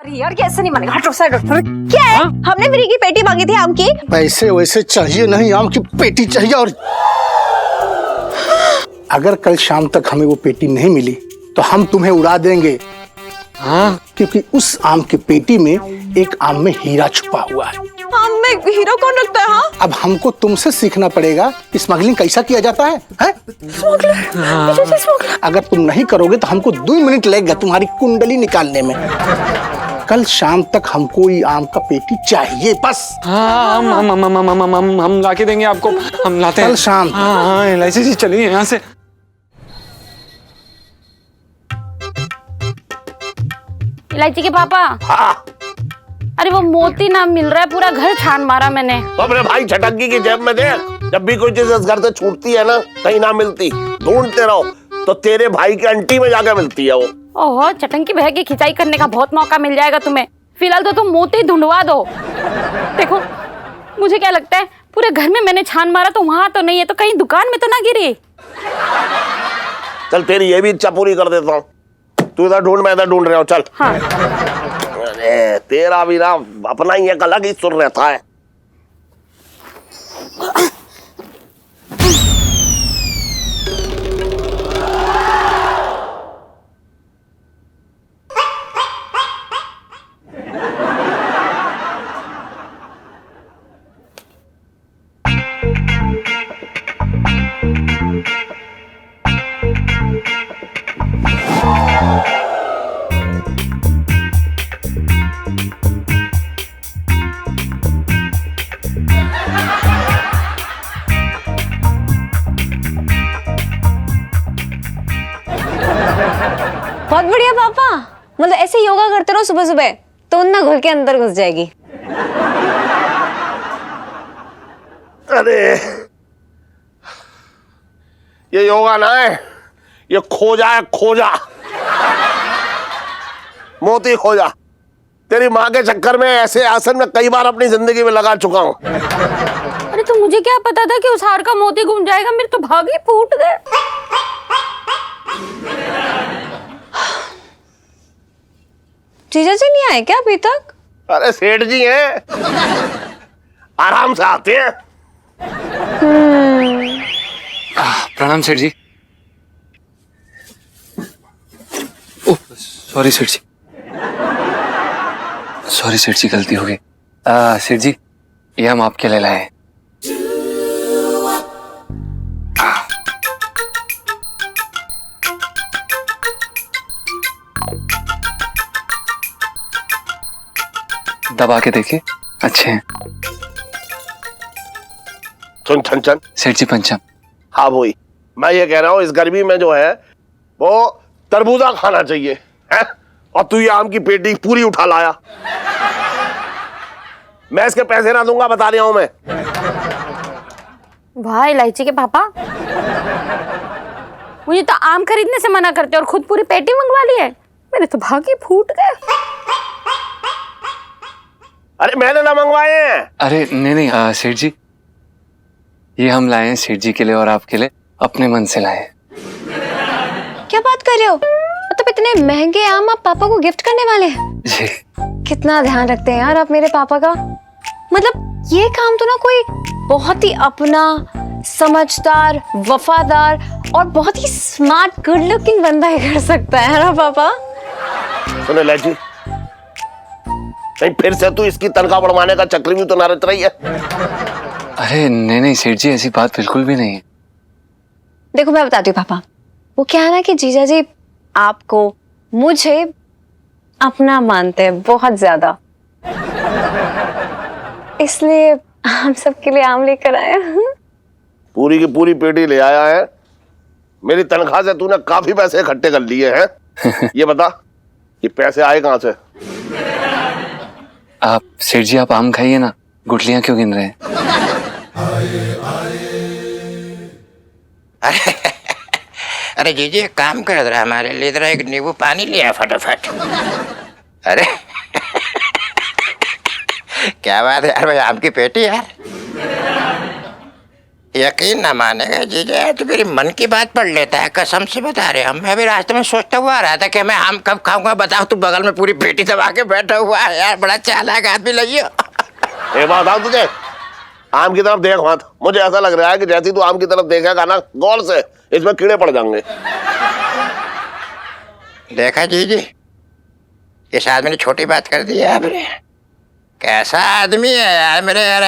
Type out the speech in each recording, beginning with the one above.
यार कैसे नहीं मानेगा, हटो साइड हटो। क्या है? हमने फ्री की पेटी मांगी थी आम की। पैसे वैसे चाहिए नहीं, आम की पेटी चाहिए। और अगर कल शाम तक हमें वो पेटी नहीं मिली तो हम तुम्हें उड़ा देंगे। हाँ? क्योंकि उस आम की पेटी में एक आम में हीरा छुपा हुआ है। आम में हीरा कौन रखता है? हाँ? अब हमको तुमसे सीखना पड़ेगा स्मगलिंग कैसा किया जाता है? स्मगलर। अगर तुम नहीं करोगे तो हमको 2 मिनट लगेगा तुम्हारी कुंडली निकालने में। कल शाम तक हमको ये आम का पेटी चाहिए बस। हाँ, हम लाके देंगे आपको। हम लाते हैं कल शाम। हाँ, एलआईसी जी चलिए यहाँ से। इलायची के पापा। हाँ। अरे वो मोती ना मिल रहा है, पूरा घर छान मारा मैंने। तो अपने भाई छटंकी की जेब में दे। जब भी कोई चीज इस घर से छूटती है ना, कहीं ना मिलती, ढूंढते रहो तो तेरे भाई की अंटी में जाकर मिलती है वो। ओहो, चटंकी बह की खिंचाई करने का बहुत मौका मिल जाएगा तुम्हें। फिलहाल तो तुम मोती ढूंढवा दो। देखो मुझे क्या लगता है, पूरे घर में मैंने छान मारा तो वहां तो नहीं है, तो कहीं दुकान में तो ना गिरी। चल तेरी ये भी इच्छा पूरी कर देता हूँ। तू इधर ढूंढ, मैं इधर ढूंढ रहा हूँ। चल। हाँ। अरे तेरा भी ना अपना ही एक अलग ही सुर रहता है। बहुत बढ़िया पापा, मतलब ऐसे योगा करते रहो सुबह सुबह तो ना घुल के अंदर घुस जाएगी। अरे ये योगा ना है, ये खोजा है, खोजा। मोती खोजा। तेरी माँ के चक्कर में ऐसे आसन में कई बार अपनी जिंदगी में लगा चुका हूँ। अरे तो मुझे क्या पता था कि उस हार का मोती घूम जाएगा, मेरे तो भाग ही फूट गए। जीजा जी नहीं आए क्या अभी तक? अरे सेठ जी हैं, आराम से आते हैं। प्रणाम सेठ जी। ओह सॉरी सेठ जी, सॉरी सेठ जी, गलती हो गई। सेठ जी ये हम आपके लिए लाए हैं। दबा के देखिए, अच्छे हैं। सुन छन सेठ जी पंचम। हाँ वही मैं ये कह रहा हूँ, इस गर्मी में जो है वो तरबूजा खाना चाहिए है? और तू ये आम की पेटी पूरी उठा लाया। मैं इसके पैसे ना दूंगा, बता रहा हूं मैं। वाह इलायची के पापा, मुझे तो आम खरीदने से मना करते और खुद पूरी पेटी मंगवा ली है। मेरे तो भाग ही फूट गए। अरे मैंने ना मंगवाए हैं। अरे नहीं सेठ जी, ये हम लाए हैं सेठ जी के लिए और आपके लिए, अपने मन से लाए हैं। क्या बात कर रहे हो? मतलब इतने महंगे आम आप पापा को गिफ्ट करने वाले हैं? जी। कितना ध्यान रखते हैं यार आप मेरे पापा का। मतलब ये काम तो ना कोई बहुत ही अपना, समझदार, वफादार और बहुत ही स्मार्ट, गुड लुकिंग बंदा ही कर सकता है ना पापा? सुन इलायची, नहीं फिर से तू इसकी तनख्वाह बढ़वाने का चक्र भी तो ना रच रही है। अरे नहीं सेठ जी, ऐसी बात बिल्कुल भी नहीं है। देखो मैं बताती हूँ पापा, वो क्या है ना कि जीजा जी आपको, मुझे अपना मानते हैं बहुत ज्यादा, इसलिए हम सबके लिए आम लेकर आए। पूरी की पूरी पेटी ले आया है। मेरी तनख्वाह से तूने काफी पैसे इकट्ठे कर लिए हैं। ये बता ये पैसे आए कहां से? आप सेठ जी आप आम खाइए ना, गुठलियां क्यों गिन रहे हैं? अरे जीजी एक काम कर रहा, हमारे लिए जरा एक नींबू पानी लिया फटाफट। अरे क्या बात है यार भाई, आपकी पेटी यार यकीन ना मानेगा जीजा, तो मेरी मन की बात पढ़ लेता है, कसम से बता रहे हम। मैं भी रास्ते में सोचता हुआ आ रहा था कि मैं आम कब खाऊंगा। बताओ, तू बगल में पूरी पेटी दबा के बैठा हुआ है यार, बड़ा चालाक आदमी लगी हो। एक बात बताऊं तुझे, आम की तरफ देख मत। मुझे ऐसा लग रहा है कि जैसे तू आम की तरफ देखेगा ना गौर से, इसमें कीड़े पड़ जाएंगे। देखा जीजी, इस आदमी ने छोटी बात कर दी है आपने। कैसा आदमी है यार मेरे यार।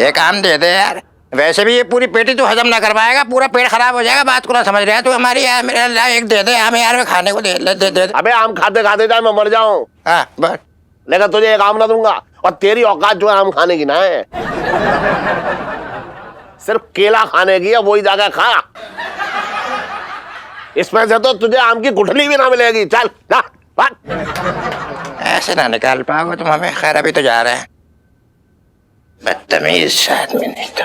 एक आम दे दे यार, वैसे भी ये पूरी पेटी तो हजम ना कर पाएगा, पूरा पेट खराब हो जाएगा। बात को ना समझ रहा है तू हमारी यार। मेरे अल्लाह, एक दे दे आम यार, मैं खाने को दे दे। अबे आम खाते खाते जाए मैं मर जाऊं, हाँ बस। लेकिन तुझे एक आम ना दूंगा। और तेरी औकात जो है आम खाने की ना है, सिर्फ केला खाने की है, वही जाकर खा। इसमें से तो तुझे आम की गुठली भी ना मिलेगी। चल ना भाग। ऐसे ना निकाल पाओगे तुम हमें। खैर अभी तो जा रहे हैं। बदतमीज आदमी नहीं तो।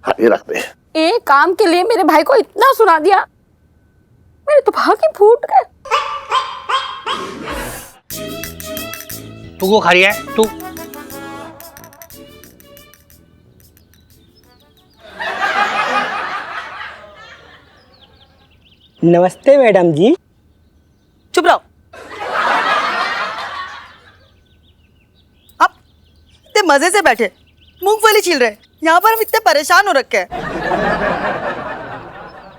हाँ, ये रखते हैं। एक काम के लिए मेरे भाई को इतना सुना दिया, मेरे तो भाग फूट गए। तू को खा रही है तू? नमस्ते मैडम जी। चुप रहो। आप इतने मजे से बैठे मूंगफली छील रहे, यहाँ पर हम इतने परेशान हो रखे हैं।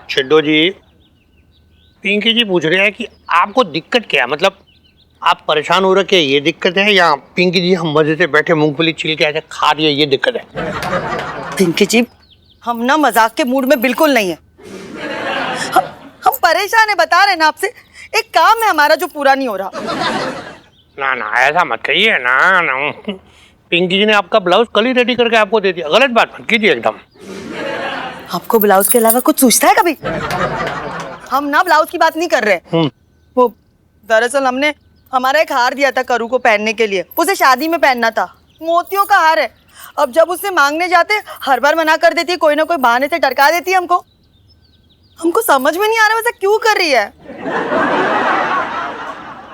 छिड्डो जी, पिंकी जी पूछ रहे हैं कि आपको दिक्कत क्या है, मतलब आप परेशान हो रखे, ये दिक्कत है, या पिंकी जी हम मजे से बैठे मूंगफली छील के ऐसे खा रही है, ये दिक्कत है? पिंकी जी, हम ना मजाक के मूड में बिल्कुल नहीं है। हम परेशान है, बता रहे हैं ना आपसे। एक काम है हमारा जो पूरा नहीं हो रहा। ना ना, ऐसा मत कहिए ना। पिंकी जी ने आपका ब्लाउज कल ही रेडी करके आपको दे दिया, गलत बात मत कीजिए एकदम। आपको ब्लाउज के अलावा कुछ सूझता है कभी? हम ना ब्लाउज की बात नहीं कर रहे। वो दरअसल हमने हमारा एक हार दिया था करू को पहनने के लिए, उसे शादी में पहनना था। मोतियों का हार है। अब जब उससे मांगने जाते हर बार मना कर देती है, कोई ना कोई बहाने से टरका देती है हमको। हमको समझ में नहीं आ रहा वैसा क्यों कर रही है।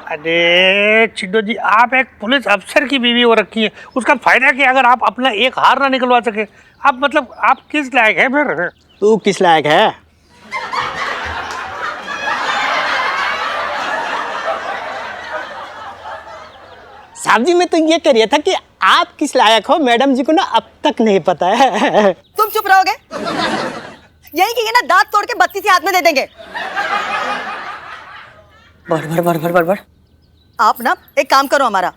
अरे छिड्डो जी, आप एक पुलिस अफसर की बीवी हो रखी है, उसका फायदा क्या अगर आप अपना एक हार ना निकलवा सके? आप मतलब आप किस लायक है फिर? तू किस लायक है? साहब जी, मैं तो ये कह रहा था कि आप किस लायक हो, मैडम जी को ना अब तक नहीं पता है। तुम चुप रहोगे? यही कि ये ना दांत तोड़ के बत्ती से हाथ में दे देंगे। बढ़। आप ना एक काम करो, हमारा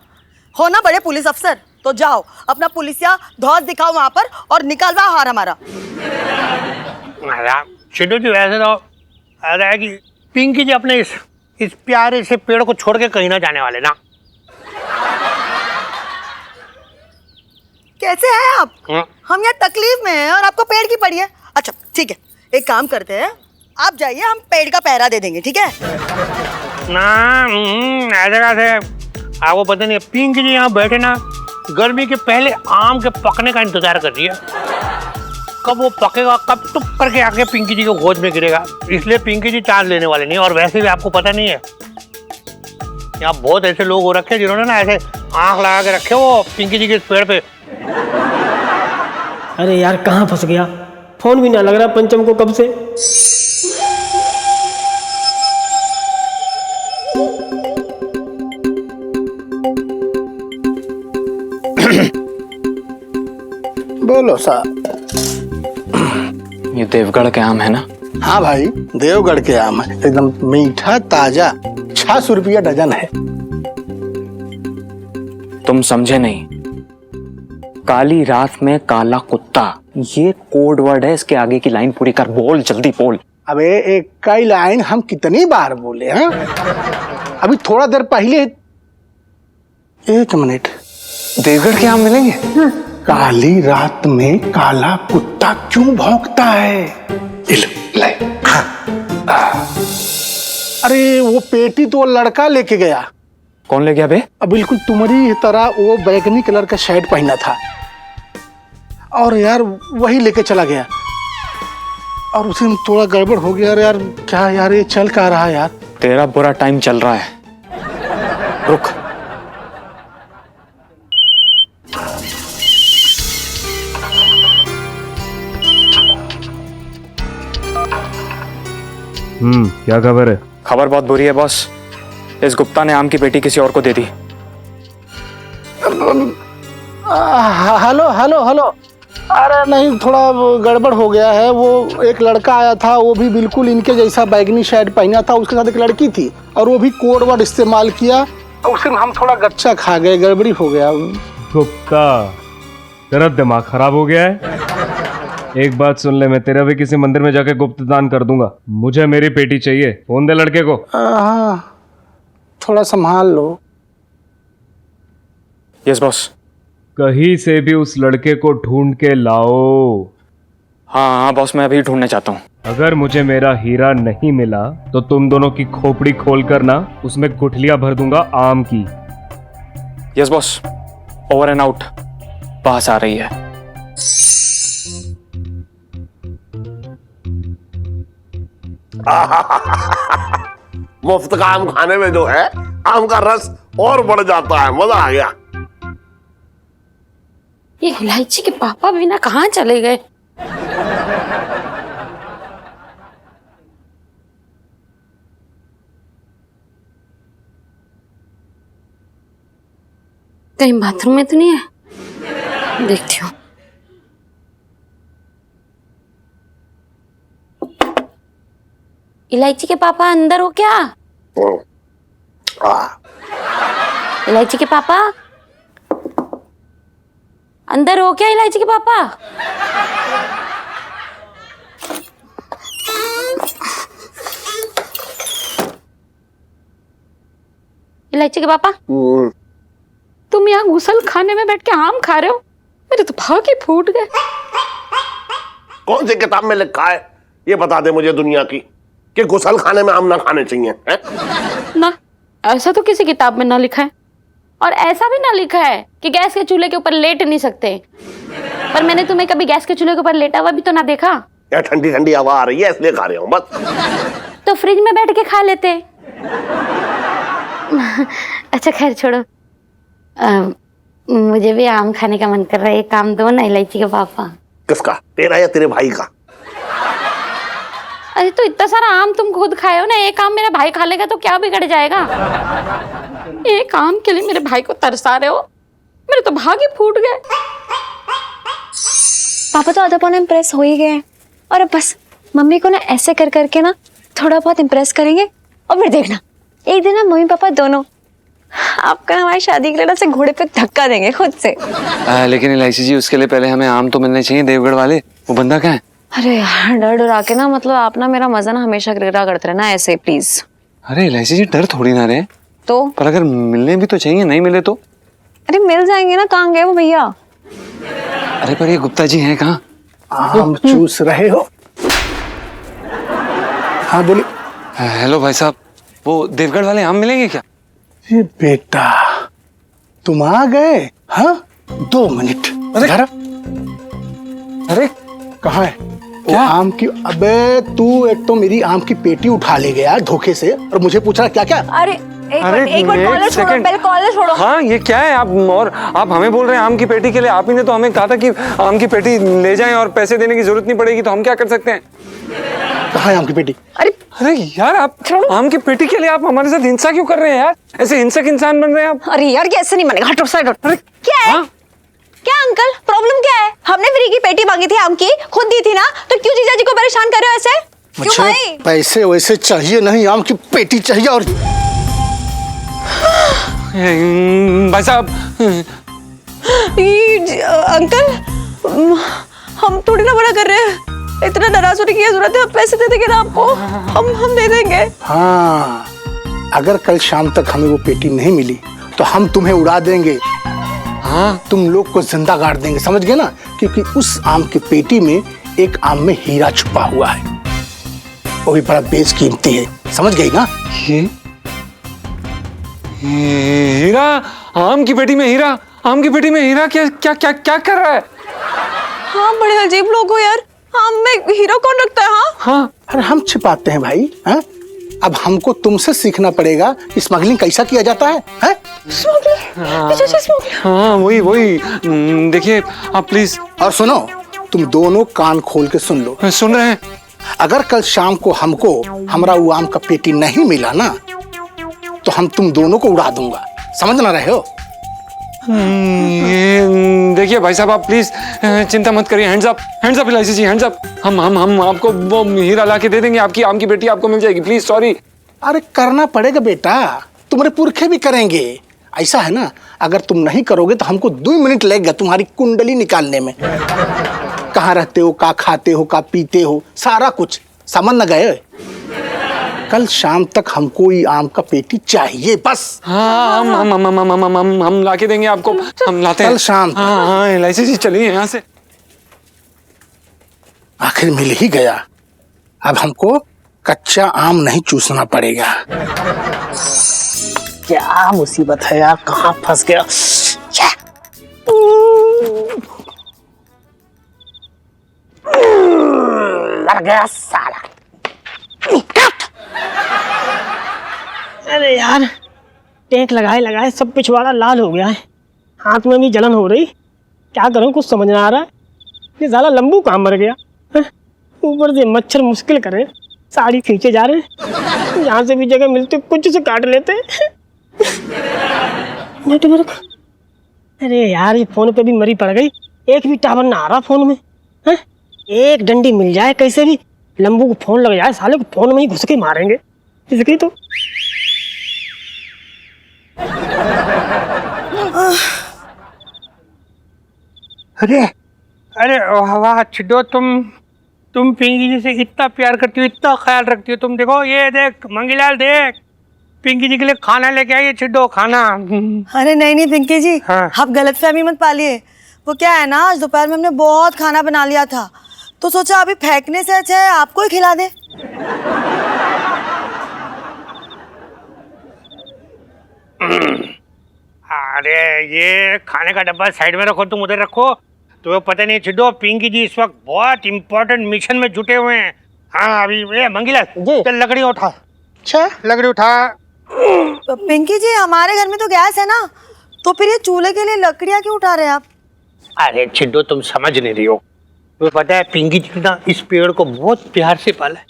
हो ना बड़े पुलिस अफसर, तो जाओ अपना पुलिसिया धौस दिखाओ वहां पर और निकालवाओ हार हमारा। छिड्डो जी, वैसे तो ऐसा है कि पिंकी जी अपने इस प्यारे से पेड़ को छोड़ के कहीं ना जाने वाले ना। कैसे हैं आप? हम यहाँ तकलीफ में हैं और आपको पेड़ की पड़ी है। अच्छा ठीक है, एक काम करते हैं, आप जाइए, हम पेड़ का पहरा दे देंगे, ठीक है? ना ऐसे कैसे? आपको पता नहीं, पिंकी जी यहाँ बैठे ना गर्मी के पहले आम के पकने का इंतजार कर रही है। कब वो पकेगा, कब टुक करके आके पिंकी जी को गोद में गिरेगा। इसलिए पिंकी जी चांस लेने वाले नहीं। और वैसे भी आपको पता नहीं है, यहाँ बहुत ऐसे लोग हो रखे जिन्होंने ना ऐसे आंख लगा के रखे वो पिंकी जी के इस पेड़ पे। अरे यार, कहाँ फंस गया? फोन भी ना लग रहा पंचम को कब से। बोलो साहब। ये देवगढ़ के आम है ना? हाँ भाई, देवगढ़ के आम है, एकदम मीठा ताजा, 600 रुपया डजन है। तुम समझे नहीं, काली रात में काला कुत्ता, ये कोड वर्ड है। इसके आगे की लाइन पूरी कर, बोल जल्दी बोल। अबे एक कई लाइन हम कितनी बार बोले हैं? अभी थोड़ा देर पहले। एक मिनट। देवगढ़ के आम मिलेंगे? काली रात में काला कुत्ता क्यों भौंकता है? अरे वो पेटी तो लड़का लेके गया। कौन ले गया बे? अब बिल्कुल तुम्हारी तरह वो बैगनी कलर का शर्ट पहना था और यार वही लेके चला गया। और उसी में थोड़ा गड़बड़ हो गया। यार क्या यार, ये चल क्या रहा है यार? तेरा बुरा टाइम चल रहा है, रुक। क्या खबर है? खबर बहुत बुरी है बॉस। इस गुप्ता ने आम की पेटी किसी और को दे दी। Hello hello hello. अरे नहीं, थोड़ा गड़बड़ हो गया है। वो एक लड़का आया था, वो भी बिल्कुल इनके जैसा बैगनी शर्ट पहना था, उसके साथ एक लड़की थी और वो भी कोड वर्ड इस्तेमाल किया, उसी में हम थोड़ा गच्चा खा गए, गड़बड़ी हो गया। गुप्ता, तेरा दिमाग खराब हो गया है? एक बात सुन ले, मैं तेरा भी किसी मंदिर में जाके गुप्त दान कर दूंगा। मुझे मेरी पेटी चाहिए। फोन दे लड़के को। हाँ, थोड़ा संभाल लो। Yes boss. कहीं से भी उस लड़के को ढूंढ के लाओ। हाँ हाँ बॉस, मैं अभी ढूंढने चाहता हूँ। अगर मुझे मेरा हीरा नहीं मिला तो तुम दोनों की खोपड़ी खोल कर ना उसमें गुठलियां भर दूंगा आम की। Yes boss, over and out. पास आ रही है। मुफ्त का आम खाने में जो है आम का रस और बढ़ जाता है, मजा आ गया। ये इलायची के पापा भी ना कहाँ चले गए? कहीं बाथरूम में तो नहीं है? देखती हूँ। इलायची के पापा अंदर हो क्या? इलायची के पापा अंदर हो क्या? इलायची के पापा इलायची के पापा, तुम यहाँ गुसल खाने में बैठ के आम खा रहे हो? मेरे तो भाव ही फूट गए। कौन सी किताब में लिखा है ये बता दे मुझे दुनिया की कि गुसल खाने में आम ना खाने चाहिए है? ना, ऐसा तो किसी किताब में ना लिखा है। और ऐसा भी ना लिखा है कि गैस के चूल्हे के ऊपर लेट नहीं सकते। पर मैंने तुम्हें कभी गैस के चूल्हे के ऊपर लेटा हुआ भी तो ना देखा। यार ठंडी ठंडी हवा आ रही है इसलिए खा रहा हूँ बस। तो फ्रिज में बैठ के खा लेते। अच्छा खैर छोड़ो, मुझे भी आम खाने का मन कर रहा है। एक काम दो ना इलायची के पापा। किसका, तेरा या तेरे भाई का? अरे तो इतना सारा आम तुम खुद खाए हो ना, एक आम मेरा भाई खा लेगा तो क्या बिगड़ जाएगा? एक आम के लिए मेरे भाई को तरसा रहे हो? मेरे तो भाग ही फूट गए। पापा तो आधा पौना इम्प्रेस हो ही गए और अब बस मम्मी को ना ऐसे कर करके ना थोड़ा बहुत इम्प्रेस करेंगे और फिर देखना एक दिन ना मम्मी पापा दोनों आपका हमारी शादी के लिए ना से घोड़े पे धक्का देंगे खुद से। लेकिन इलायची जी, उसके लिए पहले हमें आम तो मिलने चाहिए। देवगढ़ वाले, वो बंदा कहाँ है? अरे यार, डर डरा के ना, मतलब आप ना मेरा मजा ना हमेशा गिरा करते रहना ऐसे प्लीज। अरे इलायची जी, डर थोड़ी ना रहे तो पर अगर मिलने भी तो चाहिए, नहीं मिले तो? अरे मिल जाएंगे ना, कहाँ गए वो भैया? अरे पर ये गुप्ता जी हैं कहाँ? आम चूस रहे हो? हाँ बोली। हेलो भाई साहब, वो देवगढ़ वाले आम मिलेंगे क्या? ये बेटा तुम आ गए? हाँ 2 मिनट। अरे अरे कहाँ है वो आम की? अबे तू एक तो मेरी आम की पेटी उठा ले गया धोखे से और मुझे पूछ रहा क्या क्या? अरे एक मिनट कॉलर छोड़ो, पहले कॉलर छोड़ो। हाँ ये क्या है? आप हमें बोल रहे हैं आम की पेटी के लिए? आप ही ने तो हमें कहा था कि आम की पेटी ले जाएं और पैसे देने की जरूरत नहीं पड़ेगी, तो हम क्या कर सकते हैं? कहाँ है आम की पेटी? अरे यार, आप आम की पेटी के लिए आप हमारे साथ हिंसा क्यों कर रहे हैं यार? ऐसे हिंसक इंसान बन रहे हैं आप। अरे यार, ये ऐसे नहीं बनेगा। हटो साइड हटो। क्या है? हाँ? क्या अंकल, प्रॉब्लम क्या है? हमने फ्री की पेटी मांगी थी आम की, खुद दी थी ना, तो क्यों जीजा जी को परेशान कर रहे हो ऐसे? क्यों भाई? पैसे वैसे चाहिए नहीं, आम की पेटी चाहिए। और भाई साहब, अंकल हम थोड़ी ना बड़ा कर रहे हैं, इतना नाराज होने की जरूरत है? पैसे दे देंगे ना आपको, हम दे देंगे। हाँ, अगर कल शाम तक हमें वो पेटी नहीं मिली तो हम तुम्हें उड़ा देंगे। हाँ, तुम लोग को जिंदा गाड़ देंगे, समझ गए ना? क्योंकि उस आम की पेटी में एक आम में हीरा छुपा हुआ है, वो भी बड़ा बेशकीमती है, समझ गई ना? ये हीरा? आम की पेटी में हीरा? आम की पेटी में हीरा? क्या क्या क्या क्या कर रहा है? हाँ, बड़े अजीब लोग हो यार। आम में हीरा कौन रखता है? हाँ, अरे हम छिपाते हैं भाई। हाँ, अब हमको तुमसे सीखना पड़ेगा स्मगलिंग कैसा किया जाता है। हाँ वही देखिए आप प्लीज। और सुनो, तुम दोनों कान खोल के सुन लो। सुन रहे हैं? अगर कल शाम को हमको हमारा वो आम का पेटी नहीं मिला ना, तो हम तुम दोनों को उड़ा दूंगा, समझ ना रहे हो? ये देखिए भाई साहब, आप प्लीज चिंता मत करिए। हैंड्स अप इलायची जी, हैंड्स अप। हम आपको वो हीरा ला के दे देंगे, आपकी आम की पेटी आपको मिल जाएगी, प्लीज सॉरी। अरे करना पड़ेगा बेटा, तुम्हारे पुरखे भी करेंगे। ऐसा है ना, अगर तुम नहीं करोगे तो हमको 2 मिनट लगेगा तुम्हारी कुंडली निकालने में। कहाँ रहते हो, क्या खाते हो, क्या पीते हो, सारा कुछ समझ न गए। कल शाम तक हमको ये आम का पेटी चाहिए बस। हाँ, हम ला के देंगे आपको, हम लाते हैं कल शाम। हाँ, इलायची जी चलिए यहाँ से। आखिर मिल ही गया, अब हमको कच्चा आम नहीं चूसना पड़ेगा। क्या मुसीबत है यार, कहाँ फंस गया। लग गया साला। अरे यार, टेक लगाए सब पिछवाड़ा लाल हो गया है, हाथ में भी जलन हो रही। क्या करूं, कुछ समझ ना आ रहा है। ये साला लंबू कहाँ मर गया, ऊपर से मच्छर मुश्किल करे, साड़ी खींचे जा रहे। यहाँ से भी जगह मिलती कुछ से काट लेते। नेटवर्क, अरे यार ये फोन पे भी मरी पड़ गई, एक भी टावर ना आ रहा फोन में। एक डंडी मिल जाए कैसे भी, लंबू को फोन लग जाए, साले को फोन में ही घुस के मारेंगे इसकी तो। अरे वाह छिड्डो, तुम पिंकी जी से इतना प्यार करती हो, इतना ख्याल रखती हो। तुम देखो, ये देख मंगीलाल, देख पिंकी जी के लिए खाना लेके आई है छिड्डो, खाना। अरे नहीं पिंकी जी, हाँ। आप गलतफहमी मत पालिए। वो क्या है ना, आज दोपहर में हमने बहुत खाना बना लिया था, तो सोचा अभी फेंकने से अच्छा है आपको ही खिला दे। अरे ये खाने का डब्बा साइड में रखो, तुम उधर रखो। तुम्हें पता नहीं छिड्डो, पिंकी जी इस वक्त बहुत इंपॉर्टेंट मिशन में जुटे हुए हैं। हाँ अभी ये मंगीलाल, चल लकड़ी उठा। अच्छा, लकड़ी उठा। पिंकी जी, हमारे घर में तो गैस है ना, तो फिर ये चूल्हे के लिए लकड़ियाँ क्यों उठा रहे हैं आप? अरे छिड्डो, तुम समझ नहीं रही हो। तुम्हें पता है पिंकी जी ने इस पेड़ को बहुत प्यार से पाला है,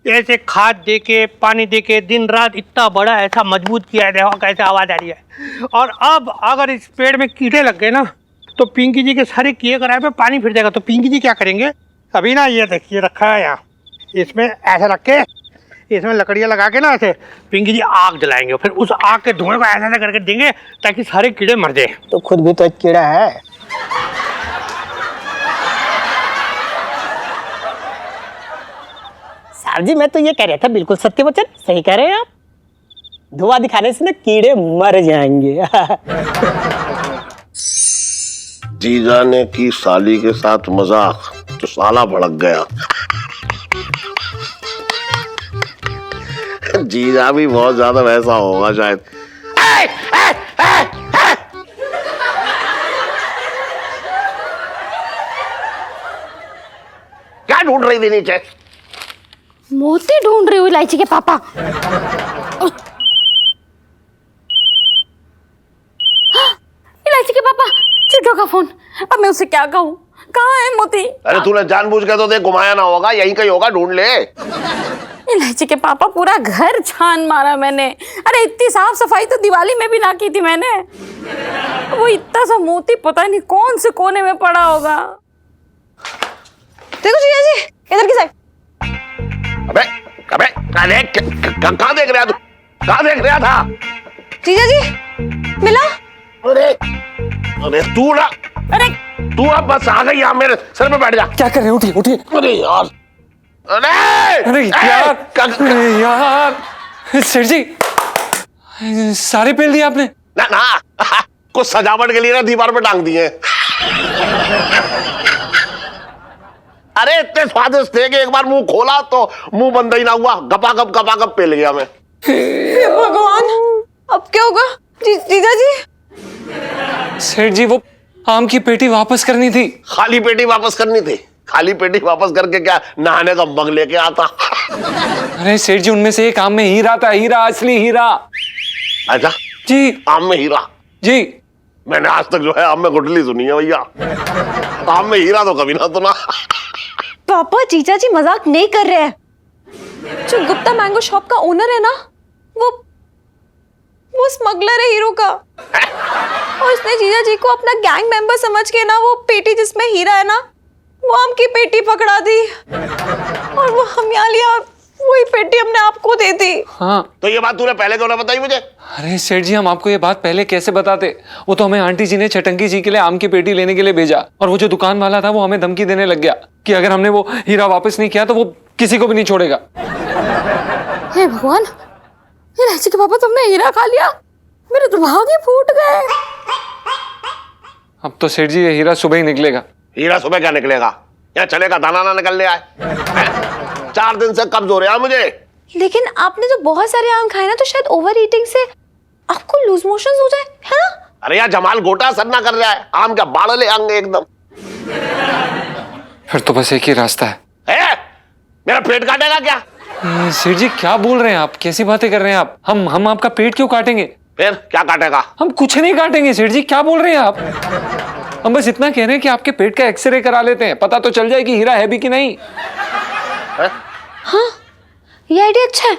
ऐसे खाद देके पानी देके दिन रात इतना बड़ा ऐसा मजबूत किया है। देखो कैसे आवाज आ रही है। और अब अगर इस पेड़ में कीड़े लग गए ना, तो पिंकी जी के सारे किए कराए पे पानी फिर जाएगा। तो पिंकी जी क्या करेंगे, अभी ना ये देखिए रखा है यहाँ, इसमें ऐसा रख के इसमें लकड़ियाँ लगा के ना ऐसे पिंकी जी आग जलाएंगे, फिर उस आग के धुएं को ऐसा ऐसा करके देंगे ताकि सारे कीड़े मर जाए। तो खुद भी तो एक कीड़ा है। साहब जी, मैं तो ये कह रहा था, बिल्कुल सत्य वचन, सही कह रहे हैं आप। धुआं दिखाने से ना कीड़े मर जाएंगे। जीजा ने की साली के साथ मजाक, तो साला भड़क गया। जीजा भी बहुत ज्यादा वैसा होगा शायद। क्या ढूंढ रही थी नीचे? मोती ढूंढ रही हूँ इलायची के पापा। इलायची के पापा, चिट्टू का फोन। अब मैं उसे क्या कहूँ, कहाँ है मोती? अरे तूने जानबूझ के तो देख घुमाया ना होगा, यहीं कहीं होगा, ढूंढ ले। इलायची के पापा, पूरा घर छान मारा मैंने। अरे इतनी साफ सफाई तो दिवाली में भी ना की थी मैंने। वो इतना सा मोती पता नहीं कौन से कोने में पड़ा होगा। देखो जीजा जी, इधर की साइड। अबे अबे कहाँ देख रहा तू? कहाँ देख रहा था? जीजा जी मिला। अरे अरे तू ना, अरे तू अब बस आ गई, यहाँ मेरे सर पे बैठ जा। क्या कर रहे हैं, उठिए उठिए। अरे यार, अरे अरे यार, अरे यार सेठ जी, सारे पेल दिए आपने? ना ना, कुछ सजावट के लिए ना दीवार पे टांग दिए। अरे इतने स्वादिष्ट थे कि एक बार मुंह खोला तो मुंह बंद ही ना हुआ, गपागप पेल गया मैं। भगवान, अब क्या होगा जीजा जी? सेठ जी, वो आम की पेटी वापस करनी थी। खाली पेटी वापस करनी थी? खाली पेटी वापस करके क्या नहाने का मग लेके आता? अरे सेठ जी, उनमें से एक आम में हीरा था, हीरा, असली हीरा। अच्छा जी, आम में हीरा? जी। मैंने आज तक जो है आम में गुठली सुनी है भैया, आम में हीरा तो कभी ना सुना। पापा जीजा जी मजाक नहीं कर रहे हैं। जो गुप्ता मैंगो शॉप का ओनर है ना, वो स्मगलर है हीरो का, और उसने जीजा जी को अपना गैंग मेंबर समझ के ना वो पेटी जिसमें हीरा है ना, वो आम की पेटी पकड़ा दी और वो हम यहाँ लिया, वही पेटी हमने आपको दे दी। हाँ तो ये बात तूने पहले क्यों ना बताई मुझे? अरे सेठ जी, हम आपको ये बात पहले कैसे बताते? वो तो हमें आंटी जी ने छटंकी जी के लिए आम की पेटी लेने के लिए भेजा, और वो जो दुकान वाला था वो हमें धमकी देने लग गया कि अगर हमने वो हीरा वापस नहीं किया तो वो किसी को भी नहीं छोड़ेगा। हे भगवान, ये राजी के पापा तुमने हीरा खा लिया, मेरे दिमाग ही फूट गए। अब तो सेठ जी ये हीरा सुबह ही निकलेगा। हीरा सुबह क्या निकलेगा? यहाँ चलेगा दाना ना निकलने आए। 4 दिन से कब्ज हो रहा है मुझे। लेकिन आपने तो बहुत सारे आम खाए ना, तो शायद ओवर ईटिंग से आपको लूज मोशंस हो जाए, है ना? अरे यार जमाल गोटा सन्ना कर रहा है, आम क्या बाड़ले आएंगे एकदम। फिर तो बस एक ही रास्ता है। मेरा पेट काटेगा क्या? सेठ जी क्या बोल रहे हैं आप? कैसी बातें कर रहे हैं आप? हम आपका पेट क्यों काटेंगे? फिर क्या काटेगा? हम कुछ नहीं काटेंगे सेठ जी, क्या बोल रहे हैं आप? हम बस इतना कह रहे हैं कि आपके पेट का एक्सरे करा लेते हैं, पता तो चल जाए कि हीरा है भी कि नहीं। हाँ, ये आइडिया अच्छा है।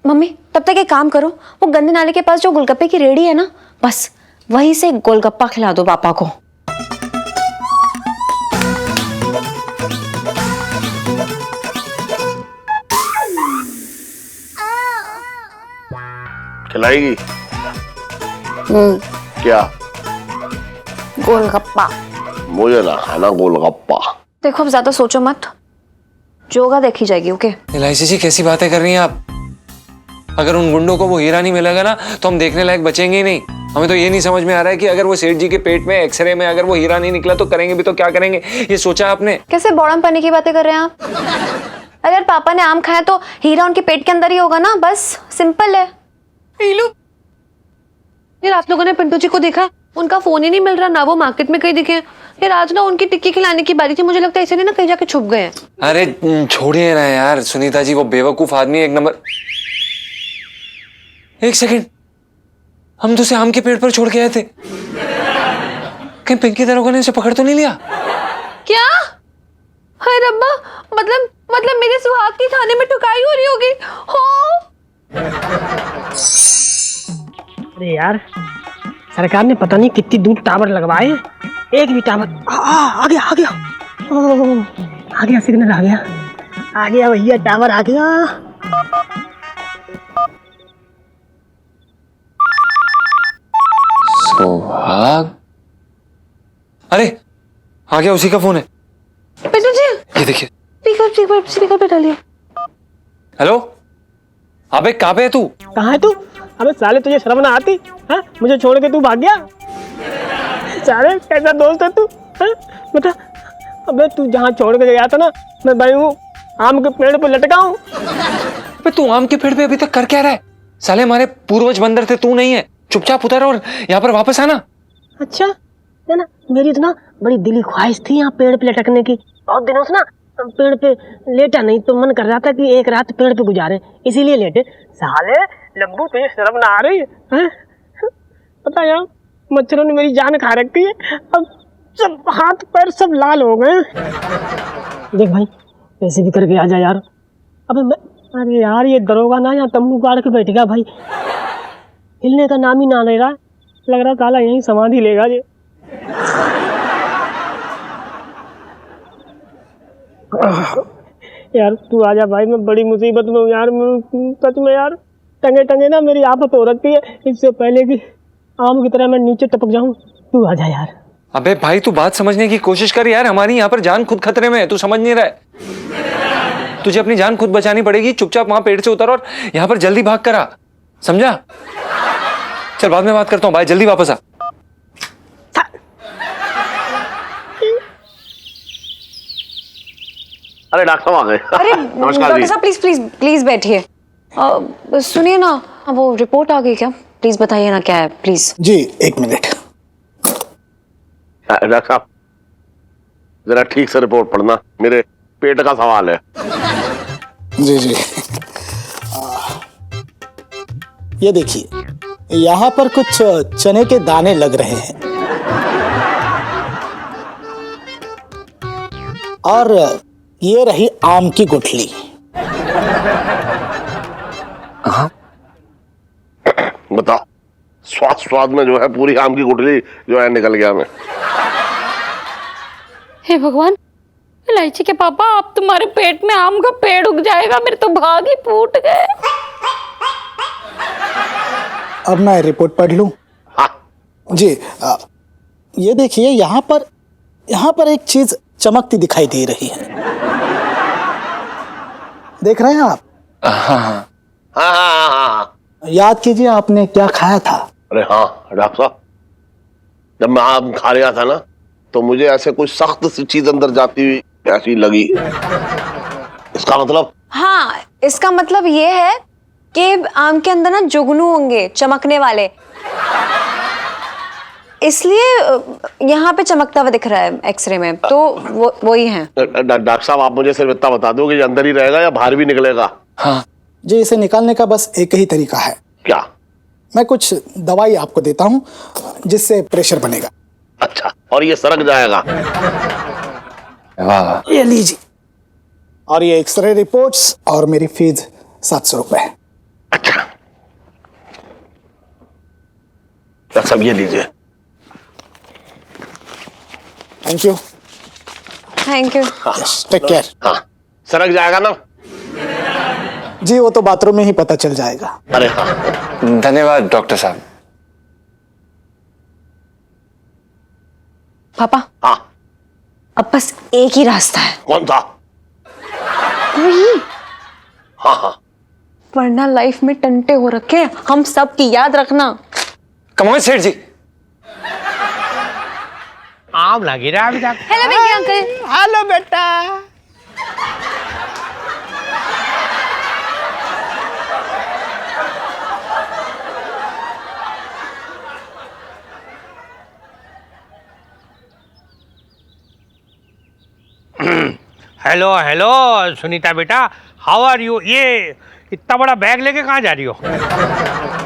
मम्मी तब तक एक काम करो, वो गंदे नाले के पास जो गोलगप्पे की रेडी है ना, बस वहीं से गोलगप्पा खिला दो पापा को। खिलाएगी? क्या? गोलगप्पा। मुझे ना खाना गोलगप्पा। देखो अब ज्यादा सोचो मत, जो होगा देखी जाएगी। ओके एलआईसी जी कैसी बातें कर रही हैं आप? अगर उन गुंडों को वो हीरा नहीं मिलेगा ना तो हम देखने लायक बचेंगे ही नहीं। हमें तो ये नहीं समझ में आ रहा है कि अगर वो सेठ जी के पेट में एक्सरे में अगर वो हीरा नहीं निकला तो करेंगे भी तो क्या करेंगे? ये सोचा आपने? कैसे बौड़म पन्ने की बातें कर रहे हैं आप? अगर पापा ने आम खाया तो हीरा उनके पेट के अंदर ही होगा ना, बस सिंपल है। यार आप लोगों ने पिंटू जी को देखा? उनका फोन ही नहीं मिल रहा, ना वो मार्केट में कहीं दिखे। यार आज ना उनकी टिक्की खिलाने की बारी थी, मुझे लगता है इसलिए ना कहीं जाके छुप गए हैं। अरे छोड़िए ना यार सुनीता जी, वो बेवकूफ आदमी एक नंबर। एक सेकंड, हम तो उसे आम के पेड़ पर छोड़ के आए थे, कहीं पिंकी दरोगा ने उसे पकड़ तो नहीं लिया? क्या? हाय रब्बा, मतलब मेरे सुहाग की खाने में ठुकाई हो रही होगी। हो अरे यार, सरकार ने पता नहीं कितनी दूर टावर लगवाए, एक भी टावर आ गया सिग्नल आ गया भैया, टावर आ गया। सुहाग, अरे आ गया, उसी का फोन है। पिंटू जी ये देखिए, स्पीकर पे डालिए। हेलो, अबे कहाँ पे है तू? कहाँ है तू? अबे साले तुझे शर्म ना आती? हाँ, मुझे छोड़ के तू भाग गया? साले कैसा दोस्त है तू? हाँ बता। अबे तू जहाँ छोड़ के गया था ना, मैं भाई हूँ आम के पेड़ पे लटका हूँ। अबे तू आम के पेड़ पे अभी तक कर क्या रहा है? साले हमारे पूर्वज बंदर थे, तू नहीं है। चुपचाप उतर और यहाँ पर वापस आना। अच्छा है ना, मेरी तो ना बड़ी दिली ख्वाहिश थी यहाँ पेड़ पे लटकने की। बहुत दिनों से ना पेड़ पे लेटा नहीं, तो मन कर रहा था कि एक रात पेड़ पे गुजारे, इसीलिए लेटे। साले लंबू तुझे शर्म ना आ रही है? पता यार, मच्छरों ने मेरी जान खा रखी है, अब सब हाथ पैर सब लाल हो गए। देख भाई, पैसे भी करके आ जा यार। अबे मैं, अरे यार ये दरोगा ना यहाँ तंबू गाड़ के बैठ गया भाई, हिलने का नाम ही ना ले रहा। लग रहा साला यहीं समाधि लेगा ये। यार तू आजा भाई, मैं बड़ी मुसीबत में हूँ यार, सच में यार। टंगे टंगे ना मेरी आफत हो रखी है, इससे पहले कि आम की तरह मैं नीचे टपक जाऊं। तू आजा यार। अबे भाई तू बात समझने की कोशिश कर यार, हमारी यहाँ पर जान खुद खतरे में है, तू समझ नहीं रहा है। तुझे अपनी जान खुद बचानी पड़ेगी, चुपचाप वहां पेड़ से उतर और यहाँ पर जल्दी भाग कर आ, समझा? चल बाद में बात करता हूँ भाई, जल्दी वापस आ। अरे डॉक्टर साहब आ गए। अरे नमस्कार डॉक्टर जी। साहब प्लीज बैठिए। सुनिए ना, वो रिपोर्ट आ गई क्या? प्लीज बताइए ना क्या है, प्लीज। Ji 1 minute. डॉक्टर साहब जरा ठीक से रिपोर्ट पढ़ना, मेरे पेट का सवाल है। जी जी, ये देखिए, यहाँ पर कुछ चने के दाने लग रहे हैं और ये रही आम की गुठली। बताओ, स्वाद स्वाद में जो है पूरी आम की गुठली जो है निकल गया मैं। हे भगवान, इलायची के पापा, अब तुम्हारे पेट में आम का पेड़ उग जाएगा। मेरे तो भाग ही फूट गए। अब मैं रिपोर्ट पढ़ लूं? हाँ। जी, ये देखिए, यहाँ पर एक चीज चमकती दिखाई दे रही है। देख रहे हैं आप? हाँ हाँ हाँ हाँ हाँ। याद कीजिए आपने क्या खाया था? अरे हाँ डॉक्टर साहब, जब मैं आम खा रहा था ना, तो मुझे ऐसे कोई सख्त सी चीज अंदर जाती हुई ऐसी लगी। इसका मतलब? हाँ, इसका मतलब ये है कि आम के अंदर ना जुगनू होंगे चमकने वाले, इसलिए यहाँ पे चमकता हुआ दिख रहा है एक्सरे में। तो वो ही है। डॉक्टर साहब, आप मुझे सिर्फ इतना बता दो कि ये अंदर ही रहेगा या बाहर भी निकलेगा? हाँ जी, इसे निकालने का बस एक ही तरीका है। क्या? मैं कुछ दवाई आपको देता हूँ जिससे प्रेशर बनेगा। अच्छा, और ये सरक जाएगा? वाह, ये लीजिए, और ये एक्सरे रिपोर्ट्स और मेरी फीस 700 रुपए। अच्छा, डॉक्टर साहब ये लीजिए। Thank you. Thank you. Take care. हाँ, सरक जाएगा ना? जी, वो तो बाथरूम में ही पता चल जाएगा। अरे हाँ। धन्यवाद डॉक्टर साहब। पापा, हाँ, अब बस एक ही रास्ता है। कौन था? वही, हाँ हाँ। वरना लाइफ में टंटे हो रखे हैं हम सब की, याद रखना। कमोन सेठ जी। आम लगी रहा अभी तक। Hello Pinky uncle. हेलो बेटा। हेलो हेलो सुनीता बेटा, हाउ आर यू? ये इतना बड़ा बैग लेके कहाँ जा रही हो?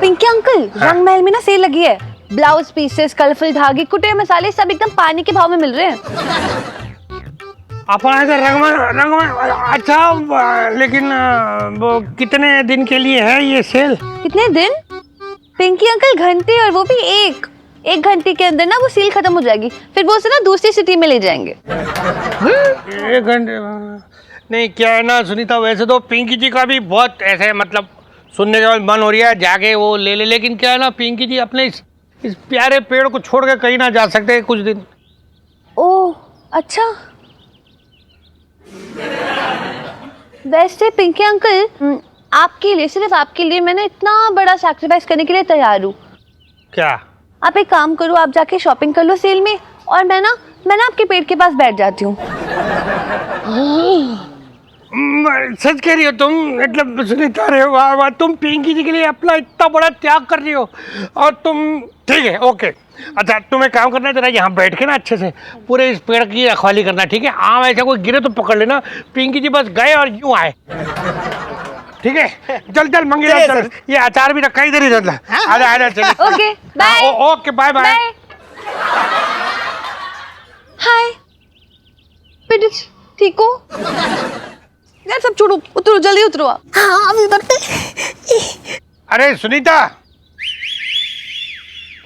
पिंकी अंकल, रंग महल में ना सेल लगी है। ब्लाउज पीसेस, कलरफुल धागे, कुटे मसाले सब एकदम पानी के भाव में मिल रहे हैं। अपन ऐसे रंग में अच्छा, लेकिन वो कितने दिन के लिए है ये सेल? कितने दिन? पिंकी अंकल, घंटे, और वो भी एक घंटे के अंदर ना वो सेल खत्म हो जाएगी। फिर वो उसे ना दूसरी सिटी में ले जाएंगे। 1 घंटे? नहीं, क्या है ना सुनीता, वैसे तो पिंकी जी का भी बहुत ऐसे मतलब सुनने के बाद मन हो रहा है जाके वो ले ले, लेकिन क्या है ना, पिंकी जी अपने इस प्यारे पेड़ को छोड़ के कहीं ना जा सकते कुछ दिन। ओह अच्छा। वैसे पिंकी अंकल, आपके लिए, सिर्फ आपके लिए मैं ना इतना बड़ा सैक्रिफाइस करने के लिए तैयार हूँ। क्या? आप एक काम करो, आप जाके शॉपिंग कर लो सेल में, और मैं ना आपके पेड़ के पास बैठ जाती हूँ। सच कह रही हो तुम? मतलब सुनीता रे, वाह वाह, तुम पिंकी जी के लिए अपना इतना बड़ा त्याग कर रही हो। और तुम, ठीक है, ओके। अच्छा, तुम्हें काम करना है, जरा यहाँ बैठ के ना अच्छे से पूरे इस पेड़ की रखवाली करना, ठीक है? आम ऐसा कोई गिरे तो पकड़ लेना। पिंकी जी बस गए और यूं आए, ठीक है? चल चल मंगेरा, चल, ये अचार भी रखा इधर ही, चल आजा चल। Okay bye. Okay bye bye. Hi बेटी, ठीक हो? यार सब छोड़ो, उतरो, जल्दी उतरो आप। हाँ अभी उतरते। अरे सुनीता,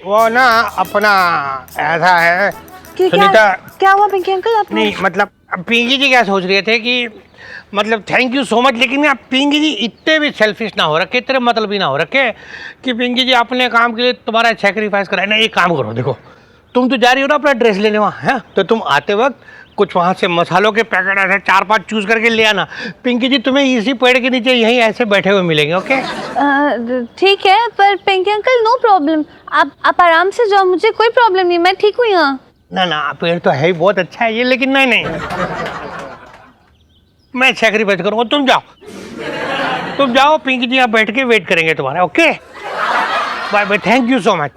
वो ना अपना ऐसा है सुनीता। क्या हुआ पिंकी अंकल? आप नहीं मतलब पिंकी जी क्या सोच रहे थे कि मतलब थैंक यू सो मच, लेकिन आप पिंकी जी इतने भी सेल्फिश ना हो रखे, इतने मतलब भी ना हो रखे कि पिंकी जी अपने काम के लिए तुम्हारा सेक्रीफाइस कराए ना। एक काम करो, देखो तुम तो जा रही हो ना अपना ड्रेस लेने वहाँ, है? तो तुम आते वक्त कुछ वहाँ से मसालों के पैकेट ऐसे 4-5 चूज करके ले आना। पिंकी जी तुम्हें इसी पेड़ के नीचे यहीं ऐसे बैठे हुए मिलेंगे, ओके? ठीक है, पर पिंकी अंकल नो प्रॉब्लम, आप आराम से जाओ, मुझे कोई प्रॉब्लम नहीं, मैं ठीक हूँ यहाँ। ना ना, पेड़ तो है ही, बहुत अच्छा है ये, लेकिन नहीं मैं सेक्रीफाइस करूँगा, तुम जाओ, पिंकी जी यहाँ बैठ के वेट करेंगे तुम्हारा, okay? Bye bye, thank you so much.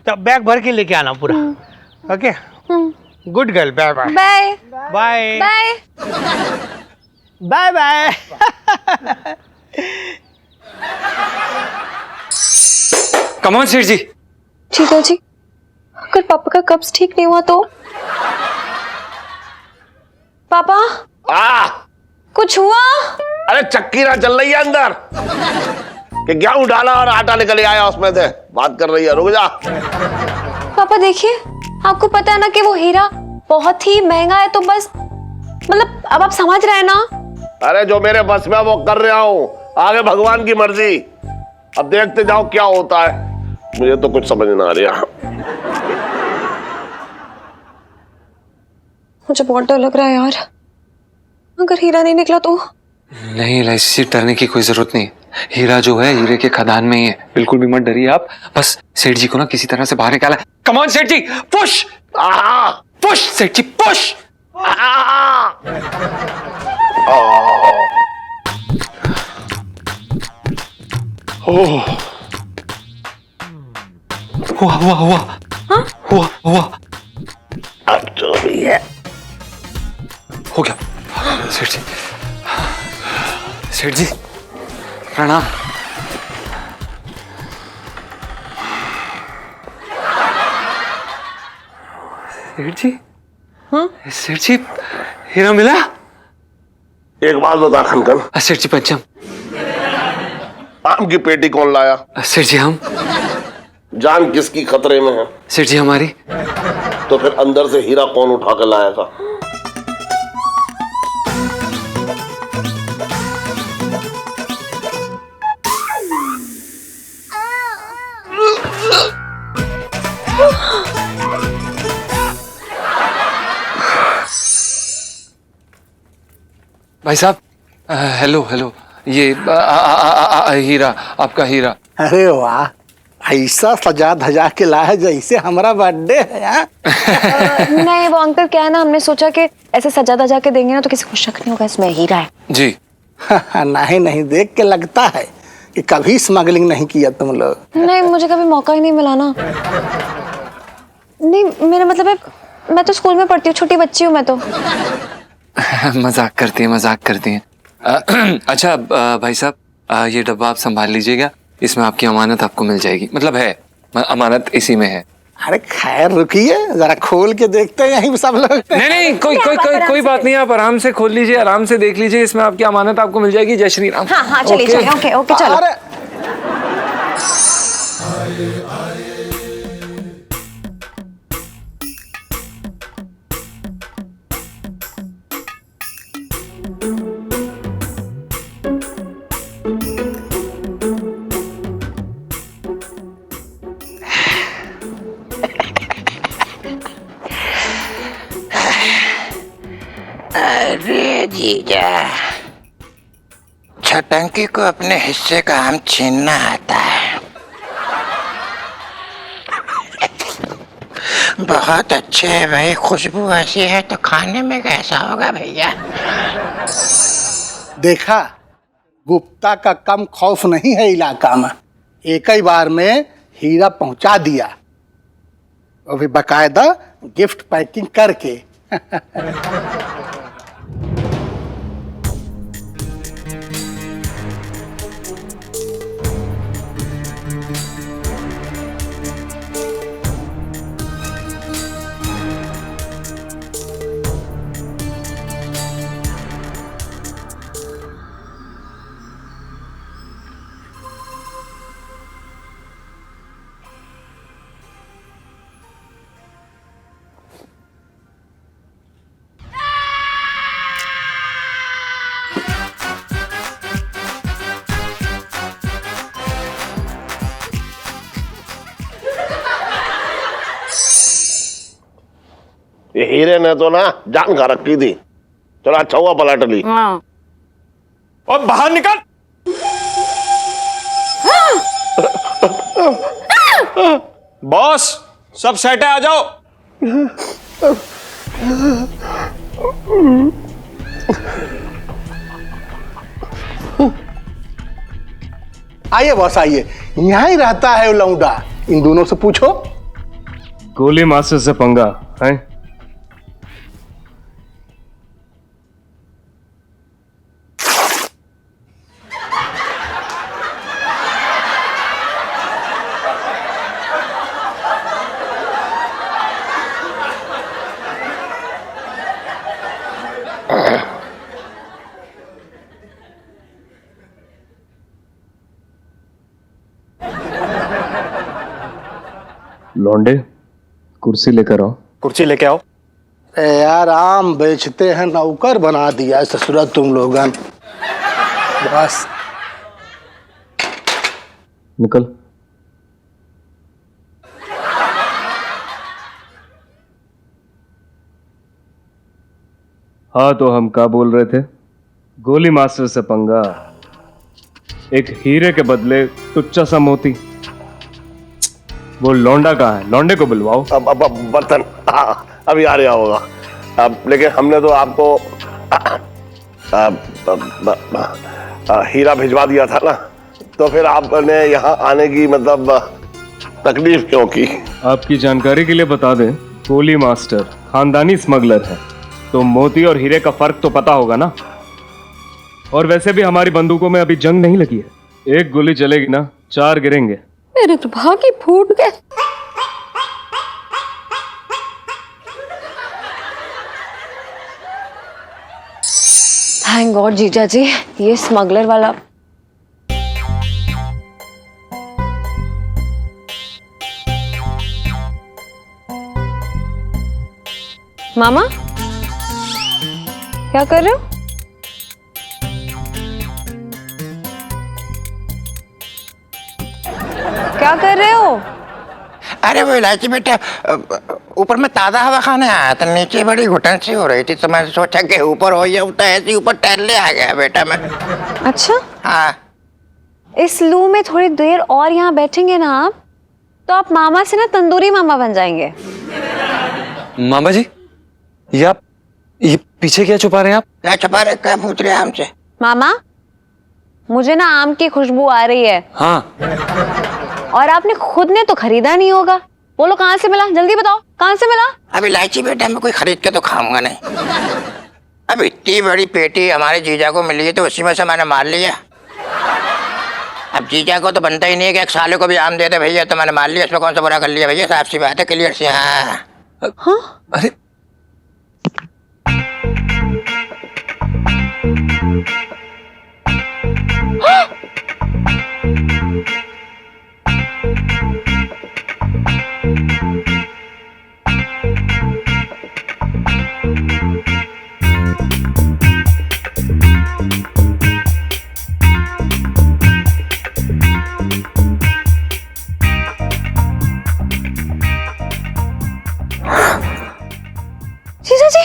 तो बैग भर के लेके आना पूरा, okay? Good girl, bye bye. Bye bye bye bye bye. Come on Seth ji. ठीक है जी, अगर पापा का कब्ज ठीक नहीं हुआ तो? पापा कुछ हुआ? अरे चक्की ना चल रही है अंदर कि गेहूं डाला और आटा निकल आया उसमें से, बात कर रही है। रुक जा। पापा देखिए, आपको पता है ना कि वो हीरा बहुत ही महंगा है, तो बस मतलब अब आप समझ रहे हैं ना। अरे जो मेरे बस में वो कर रहा हूं, आगे भगवान की मर्जी। अब देखते जाओ क्या होता है, मुझे तो कुछ समझ ना आ रहा। मुझे बहुत डर लग रहा है यार, अगर हीरा नहीं निकला तो। नहीं एलआईसी डरने की कोई जरूरत नहीं। हीरा जो है हीरे के खदान में ही है, बिल्कुल भी मत डरिए आप। बस सेठ जी को ना किसी तरह से बाहर निकाला। कम ऑन सेठ जी, पुश पुश सेठ जी, पुश। हुआ हुआ हुआ हुआ हुआ, अब जो भी है हो गया। सेठ जी, सेठ जी प्रणाम। सेठ जी, सेठ जी हीरा मिला? एक बात बता खनखन, सेठ जी पंचम, आम की पेटी कौन लाया? सेठ जी हम। जान किसकी खतरे में है? सेठ जी हमारी। तो फिर अंदर से हीरा कौन उठा कर लाया था? भाई साहब, हेलो हेलो, ये हीरा, आपका हीरा। अरे वाह, ऐसा सजा धजा के लाया जैसे हमारा बर्थडे है यार। नहीं वो अंकल क्या है ना, हमने सोचा कि ऐसे सजा धजा के देंगे ना तो किसी को शक नहीं होगा इसमें हीरा है। जी नहीं नहीं, देख के लगता है कि कभी स्मगलिंग नहीं किया तुम लोग। नहीं मुझे कभी मौका ही नहीं मिला ना। नहीं मेरा मतलब है, मैं तो स्कूल में पढ़ती हूँ, छोटी बच्ची हूँ मैं तो। मजाक करती है, मजाक करती है। अच्छा भाई साहब, ये डब्बा आप संभाल लीजिएगा, इसमें आपकी अमानत आपको मिल जाएगी। मतलब है अमानत इसी में है। अरे खैर रुकिए, जरा खोल के देखते हैं यहीं सब लोग। नहीं नहीं, कोई बात नहीं, आप आराम से खोल लीजिए, आराम से देख लीजिए, इसमें आपकी अमानत आपको मिल जाएगी। जय श्री राम। हाँ हाँ चलिए चलिए, ओके ओके चलो। अरे अरे जीजा, छटंकी को अपने हिस्से का आम छीनना आता है। बहुत अच्छे है भाई, खुशबू ऐसी है तो खाने में कैसा होगा भैया? देखा, गुप्ता का कम खौफ नहीं है इलाका में। एक ही बार में हीरा पहुंचा दिया, और भी बकायदा गिफ्ट पैकिंग करके। ये हीरे ने तो ना जान खा रखी थी। चलो अच्छा हुआ पलट ली। हाँ। और बाहर निकल। बॉस सब सेट है, आ जाओ। आइए बॉस आइए, यहाँ ही रहता है वो लौंडा। इन दोनों से पूछो। गोली मास्टर से पंगा है? लौंडे कुर्सी लेकर आओ। कुर्सी लेके आओ। ए यार, आम बेचते हैं नौकर बना दिया ससुरा तुम लोगन। बस निकल। हाँ, तो हम क्या बोल रहे थे? गोली मास्टर से पंगा, एक हीरे के बदले टुच्चा सा मोती। वो लौंडा कहाँ है? लौंडे को बुलवाओ। अब बर्तन अभी आ रहा होगा। अब लेकिन हमने तो आपको हीरा भिजवा दिया था ना, तो फिर आपने यहाँ आने की मतलब तकलीफ क्यों की? आपकी जानकारी के लिए बता दें, गोली मास्टर खानदानी स्मगलर है, तो मोती और हीरे का फर्क तो पता होगा ना। और वैसे भी हमारी बंदूकों में अभी जंग नहीं लगी है। एक गोली चलेगी ना, 4 गिरेंगे। मेरे तो भाग ही फूट गए। थैंक गॉड जीजा जी, ये स्मगलर वाला मामा क्या कर रहे हो? क्या कर रहे हो? अरे वो इलायची बेटा ऊपर में ताज़ा हवा खाने आया था, नीचे बड़ी घुटन सी हो रही थी, तो मैं सोचा कि ऊपर हो या उतना ऐसे ऊपर टहलने आ गया बेटा मैं। अच्छा, हाँ। इस लू में थोड़ी देर और यहाँ बैठेंगे ना आप, तो आप मामा से ना तंदूरी मामा बन जाएंगे। मामा जी, ये पीछे क्या छुपा रहे हैं आप? क्या छुपा रहे? क्या पूछ रहे हैं हमसे? मामा, मुझे ना आम की खुशबू आ रही है। हाँ, और आपने खुद ने तो खरीदा नहीं होगा, बोलो कहाँ से मिला? जल्दी बताओ, कहाँ से मिला? अब इलायची बेटा मैं कोई खरीद के तो खाऊंगा नहीं। अब इतनी बड़ी पेटी हमारे जीजा को मिली है, तो उसी में से मैंने मार लिया। अब जीजा को तो बनता ही नहीं है कि एक साले को भी आम दे दे भैया, तो मैंने मार लिया। इसमें कौन सा बुरा कर लिया भैया? साफ सी बात है, क्लियर सी। हाँ हाँ? अरे जीजा जी,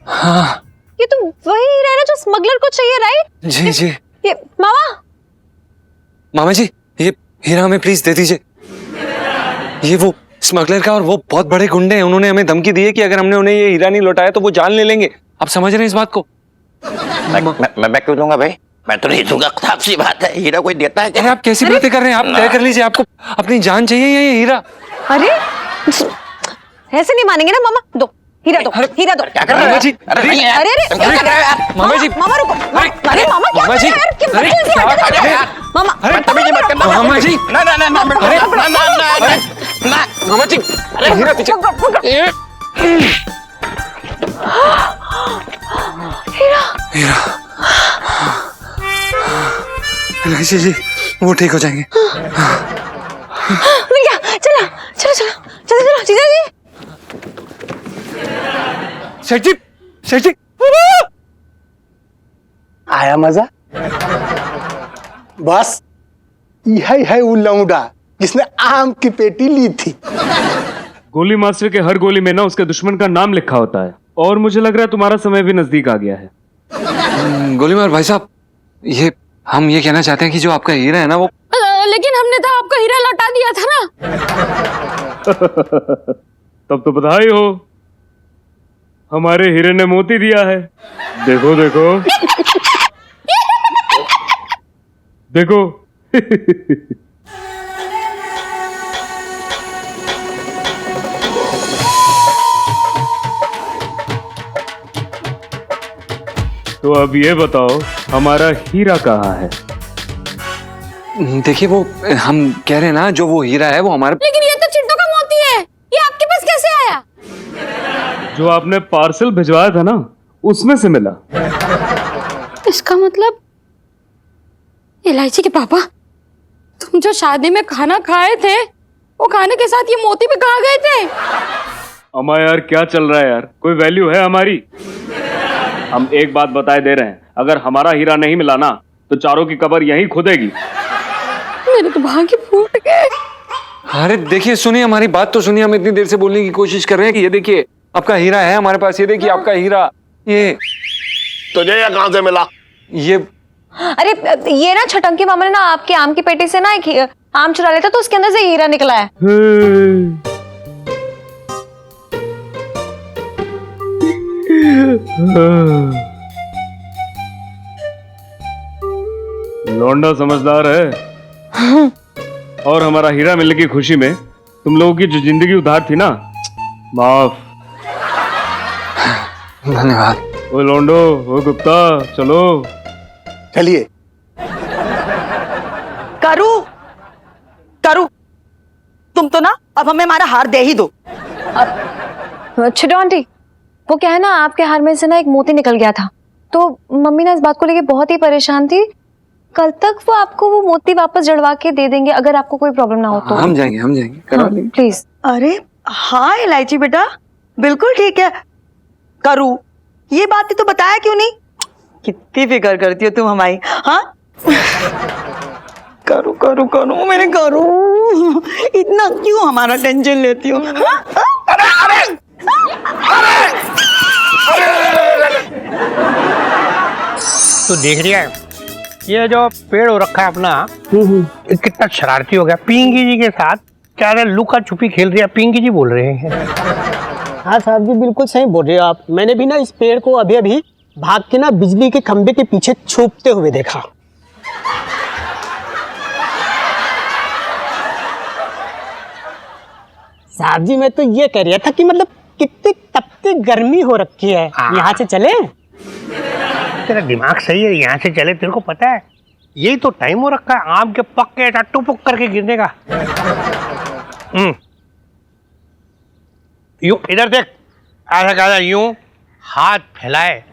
हाँ ये तो वही हीरा है ना जो स्मगलर को चाहिए, राइट? जी जी। ये मामा जी, ये हीरा हमें प्लीज दे दीजिए। ये वो स्मगलर का और वो बहुत बड़े गुंडे हैं, उन्होंने हमें धमकी दी है कि अगर हमने उन्हें ये हीरा नहीं लौटाया तो वो जान ले लेंगे। आप समझ रहे हैं इस बात को? मैं क्यों दूंगा भाई? मैं तो नहीं दूंगा, साफ सी बात है। हीरा कोई देता है क्या? अरे आप कैसी बातें कर रहे हैं? आप तय कर लीजिए, आपको अपनी जान चाहिए या ये हीरा? अरे ऐसे नहीं मानेंगे ना मामा, दो हीरा, दो हीरा, दो। क्या कर रहे हो? मामा जी, अरे नहीं यार, अरे तुम क्या कर रहे हो यार? मामा जी, मामा रुको। अरे मामा क्या मामा कर जी, रहे हो यार? क्यों अरे बदतमीजी क्या हरकत कर कर रहे रहे हैं? हो? मामा, अरे बदतमीजी मत करना। मामा जी, ना ना ना ना ना ना ना ना। मामा जी, अरे हीरा पीछे। हीरा इलायची जी, वो ठीक हो जाएंगे। मिल गया। चलो चलो चलो चलो चलो जीजा जी। सेठ जी, सेठ जी, आया मजा? बस यही है वो लौंडा जिसने आम की पेटी ली थी। गोली मास्टर के हर गोली में ना उसके दुश्मन का नाम लिखा होता है, और मुझे लग रहा है तुम्हारा समय भी नजदीक आ गया है। गोलीमार भाई साहब, ये हम ये कहना चाहते हैं कि जो आपका हीरा है ना वो लेकिन हमने तो आपका हीरा लौटा दिया था ना। तब तो बधाई हो, हमारे हीरे ने मोती दिया है। देखो देखो देखो। तो अब ये बताओ, हमारा हीरा कहाँ है? देखिए, वो हम कह रहे हैं ना, जो वो हीरा है वो हमारे। लेकिन ये तो चिट्टू का मोती है, ये आपके पास कैसे आया? जो आपने पार्सल भिजवाया था ना, उसमें से मिला। इसका मतलब इलायची के पापा, तुम जो शादी में खाना खाए थे वो खाने के साथ ये मोती भी कहाँ गए थे? अम्मा यार क्या चल रहा है यार, कोई वैल्यू है हमारी? हम एक बात बताए दे रहे हैं, अगर हमारा हीरा नहीं मिला ना तो चारों की कब्र यहीं खुदेगी। मेरे तो भाग्य फूट गए। अरे देखिए, सुनिए हमारी बात तो सुनिए। हम इतनी देर से बोलने की कोशिश कर रहे हैं कि ये देखिए आपका हीरा है हमारे पास, ये देखिए आपका हीरा। ये तुझे ये कहां से मिला? ये अरे ये ना छटंकी मामा ने ना आपके आम की पेटी से ना एक आम चुरा लेता तो उसके अंदर से हीरा निकला है। लौंडा समझदार है। और हमारा हीरा मिलने की खुशी में तुम लोगों की जो जिंदगी उधार थी ना, माफ। धन्यवाद। ओ लौंडो, ओ गुप्ता, चलो चलिए। करू करू, तुम तो ना अब हमें हमारा हार दे ही दो। छिटो आंटी, वो क्या है ना आपके हार में से ना एक मोती निकल गया था, तो मम्मी ना इस बात को लेके बहुत ही परेशान थी। कल तक वो आपको वो मोती वापस जड़वा के दे देंगे अगर आपको कोई प्रॉब्लम ना हो तो। हम जाएंगे करा लेंगे। प्लीज। अरे हाँ इलायची बेटा, बिल्कुल ठीक है। करू, ये बातें तो बताया क्यों नहीं? कितनी फिक्र करती हो तुम हमारी। हाँ करू करू करू, मेरे करू, इतना क्यों हमारा टेंशन लेती हो? तो देख रही है ये जो पेड़ हो रखा है अपना, ये कितना शरारती हो गया। पिंकी जी के साथ क्या लुका छुपी खेल रही है, पिंकी जी बोल रहे हैं। हाँ साहब जी, बिल्कुल सही बोल रहे हो आप। मैंने भी ना इस पेड़ को अभी अभी भाग के ना बिजली के खंभे के पीछे छुपते हुए देखा। साहब जी, मैं तो ये कह रहा था कि मतलब कितनी तपती गर्मी हो रखी है, यहाँ से चले? तेरा दिमाग सही है, यहाँ से चले। तेरे को पता है यही तो टाइम हो रखा है आम के पक के टुपुक करके गिरने का। यूं इधर देख, ऐसा कहा यूं हाथ फैलाए।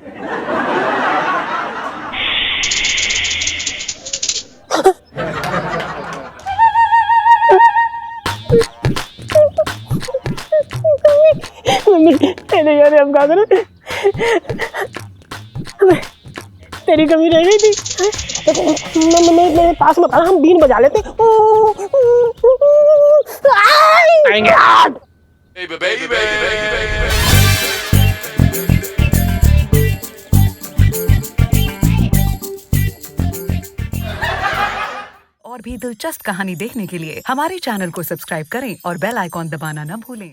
तेरे यार अब क्या करें? तेरी कमी रह गई थी। मेरे पास मत आना, हम बीन बजा लेते। आएंगे। और भी दिलचस्प कहानी देखने के लिए हमारे चैनल को सब्सक्राइब करें और बेल आइकॉन दबाना न भूलें।